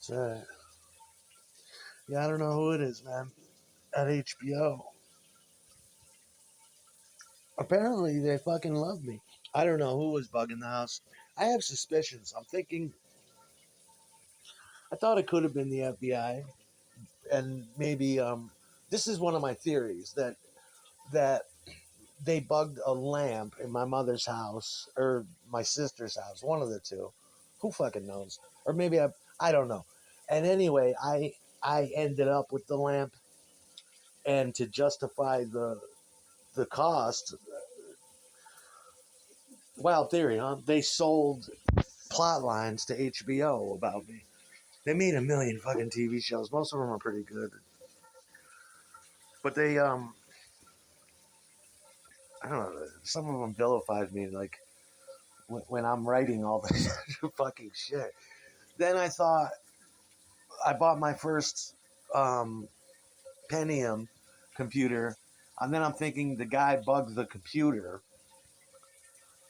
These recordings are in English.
So, yeah, I don't know who it is, man. At HBO. Apparently, they fucking love me. I don't know who was bugging the house. I have suspicions. I'm thinking, I thought it could have been the FBI, and maybe this is one of my theories that they bugged a lamp in my mother's house or my sister's house, one of the two. Who fucking knows? Or maybe I don't know. And anyway, I ended up with the lamp, and to justify the cost, wild theory, huh? They sold plot lines to HBO about me. They made a million fucking TV shows. Most of them are pretty good, but they I don't know. Some of them vilified me, like when I'm writing all this fucking shit. Then I thought I bought my first um, Pentium computer, and then I'm thinking the guy bugged the computer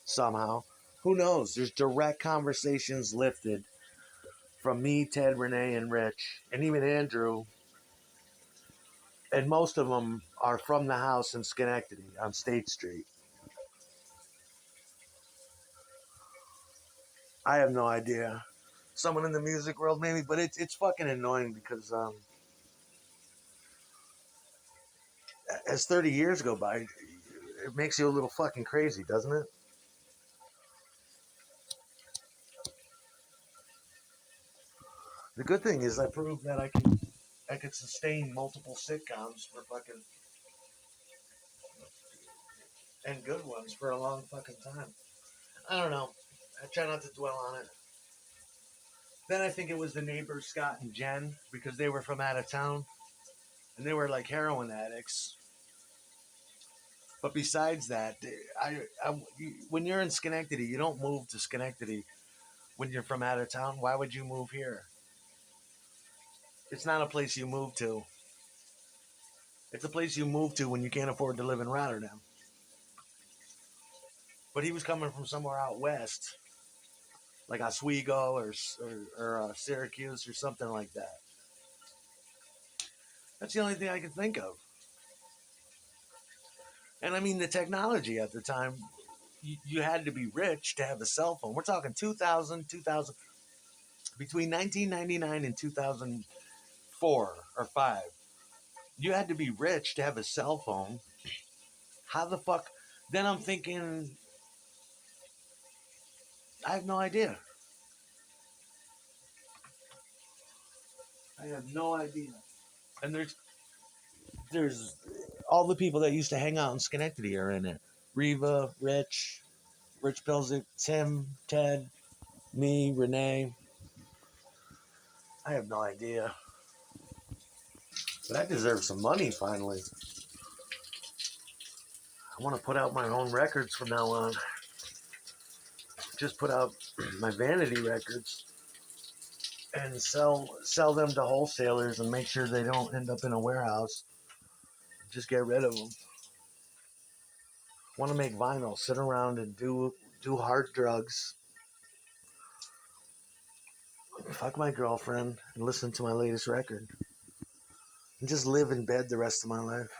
somehow. Who knows? There's direct conversations lifted from me, Ted, Renee, and Rich, and even Andrew, and most of them are from the house in Schenectady on State Street. I have no idea. Someone in the music world, maybe, but it's fucking annoying because as 30 years go by, it makes you a little fucking crazy, doesn't it? The good thing is I proved that I could sustain multiple sitcoms for fucking and good ones for a long fucking time. I don't know. I try not to dwell on it. Then I think it was the neighbors Scott and Jen because they were from out of town and they were like heroin addicts. But besides that, when you're in Schenectady, you don't move to Schenectady when you're from out of town. Why would you move here? It's not a place you move to. It's a place you move to when you can't afford to live in Rotterdam. But he was coming from somewhere out west, like Oswego or Syracuse or something like that. That's the only thing I can think of. And I mean, the technology at the time, you had to be rich to have a cell phone. We're talking 2000, between 1999 and 2004 or 5. You had to be rich to have a cell phone. How the fuck? Then I'm thinking, I have no idea. I have no idea. And there's all the people that used to hang out in Schenectady are in it. Reva, Rich Pilzik, Tim, Ted, me, Renee. I have no idea. But I deserve some money finally. I want to put out my own records from now on. Just put out my vanity records and sell them to wholesalers and make sure they don't end up in a warehouse. Just get rid of them. Want to make vinyl, sit around and do hard drugs, fuck my girlfriend, and listen to my latest record, and just live in bed the rest of my life.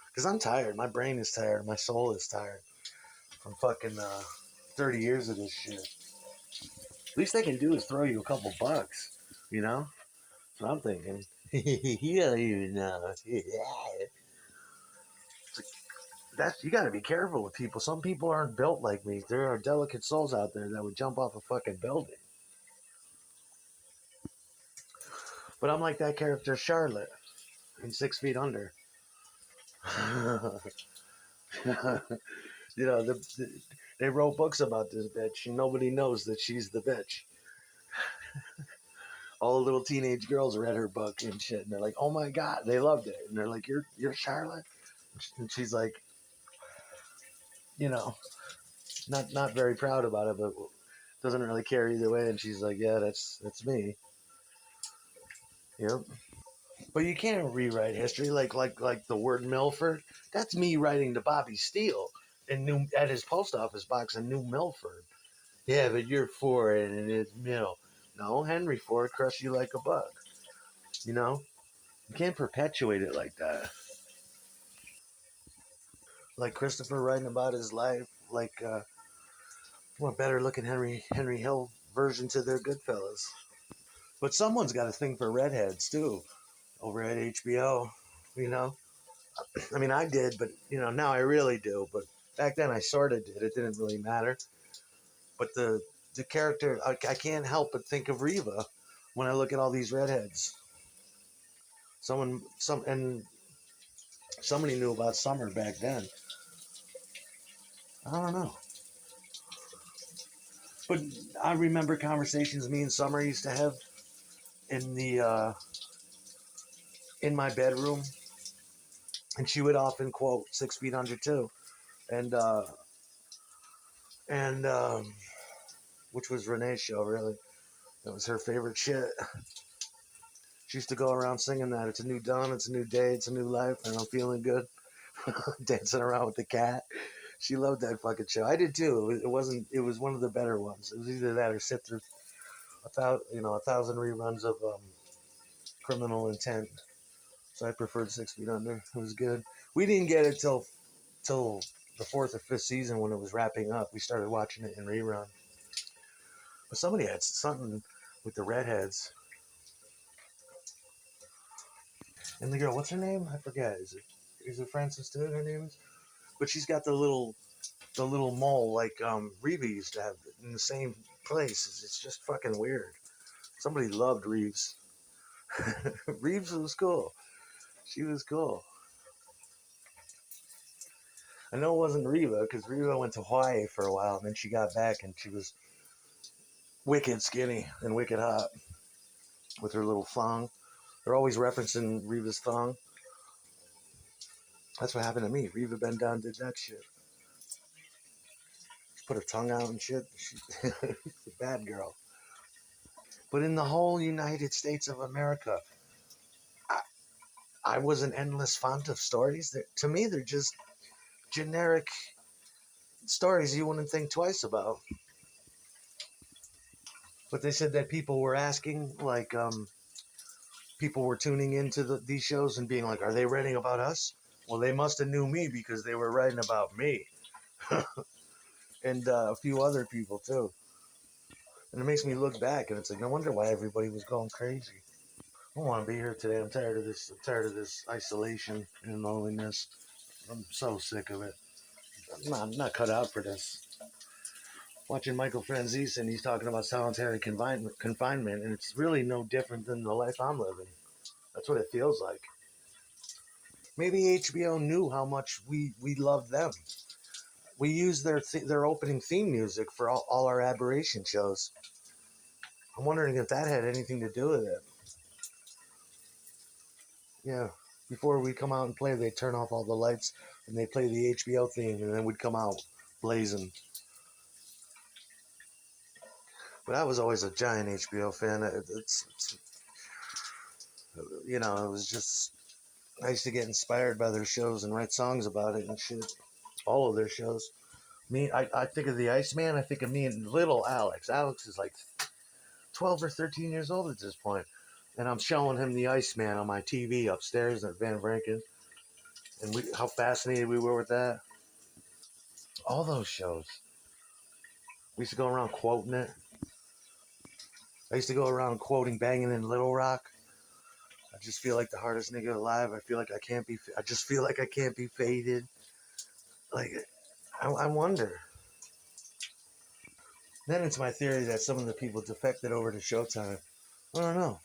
Because I'm tired. My brain is tired. My soul is tired from fucking 30 years of this shit. Least they can do is throw you a couple bucks, you know? That's what I'm thinking. You don't even know. That's you got to be careful with people. Some people aren't built like me. There are delicate souls out there that would jump off a fucking building. But I'm like that character Charlotte in 6 Feet Under. They wrote books about this bitch, and nobody knows that she's the bitch. All the little teenage girls read her book and shit, and they're like, "Oh my god," they loved it, and they're like, "You're Charlotte," and she's like, you know, not very proud about it, but doesn't really care either way. And she's like, "Yeah, that's me." Yep. But you can't rewrite history like the word Milford. That's me writing to Bobby Steele in New at his post office box in New Milford. Yeah, but you're for it and it's Mill. No, Henry Ford, crush you like a bug. You know, you can't perpetuate it like that. Like Christopher writing about his life, like what better looking Henry Hill version to their Goodfellas. But someone's got a thing for redheads too over at HBO. You know, I mean, I did, but now I really do. But back then, I sort of did. It didn't really matter. But the character, I can't help but think of Reva when I look at all these redheads. And somebody knew about Summer back then. I don't know, but I remember conversations me and Summer used to have in the in my bedroom, and she would often quote 6 Feet Under too, and and which was Renee's show really. That was her favorite shit. She used to go around singing that. It's a new dawn, it's a new day, it's a new life, and I'm feeling good. Dancing around with the cat. She loved that fucking show. I did too. It wasn't. It was one of the better ones. It was either that or sit through a thousand reruns of Criminal Intent. So I preferred 6 Feet Under. It was good. We didn't get it till the fourth or fifth season when it was wrapping up. We started watching it in rerun. But somebody had something with the redheads and the girl. What's her name? I forget. Is it Frances Tude? Her name is. But she's got the little mole like Reva used to have in the same place. It's just fucking weird. Somebody loved Reeves. Reeves was cool. She was cool. I know it wasn't Reva because Reva went to Hawaii for a while and then she got back and she was wicked skinny and wicked hot with her little thong. They're always referencing Reva's thong. That's what happened to me. Reva bent down, did that shit. She put her tongue out and shit. She's a bad girl. But in the whole United States of America, I, I was an endless font of stories. To me, they're just generic stories you wouldn't think twice about. But they said that people were asking, like, people were tuning into these shows and being like, "Are they writing about us?" Well, they must have knew me because they were writing about me, and a few other people too. And it makes me look back, and it's like, no wonder why everybody was going crazy. I don't want to be here today. I'm tired of this. I'm tired of this isolation and loneliness. I'm so sick of it. I'm not cut out for this. Watching Michael Franzese and he's talking about solitary confinement, and it's really no different than the life I'm living. That's what it feels like. Maybe HBO knew how much we love them. We use their opening theme music for all our aberration shows. I'm wondering if that had anything to do with it. Yeah. Before we come out and play, they turn off all the lights and they play the HBO theme, and then we'd come out blazing. But I was always a giant HBO fan. It was just I used to get inspired by their shows and write songs about it and shit. All of their shows. I think of the Iceman. I think of me and little Alex. Alex is like 12 or 13 years old at this point, and I'm showing him the Iceman on my TV upstairs at Van Branken, and how fascinated we were with that. All those shows. We used to go around quoting it. I used to go around quoting "Banging in Little Rock." I just feel like the hardest nigga alive. I feel like I can't be. I just feel like I can't be faded. Like I wonder. Then it's my theory that some of the people defected over to Showtime. I don't know.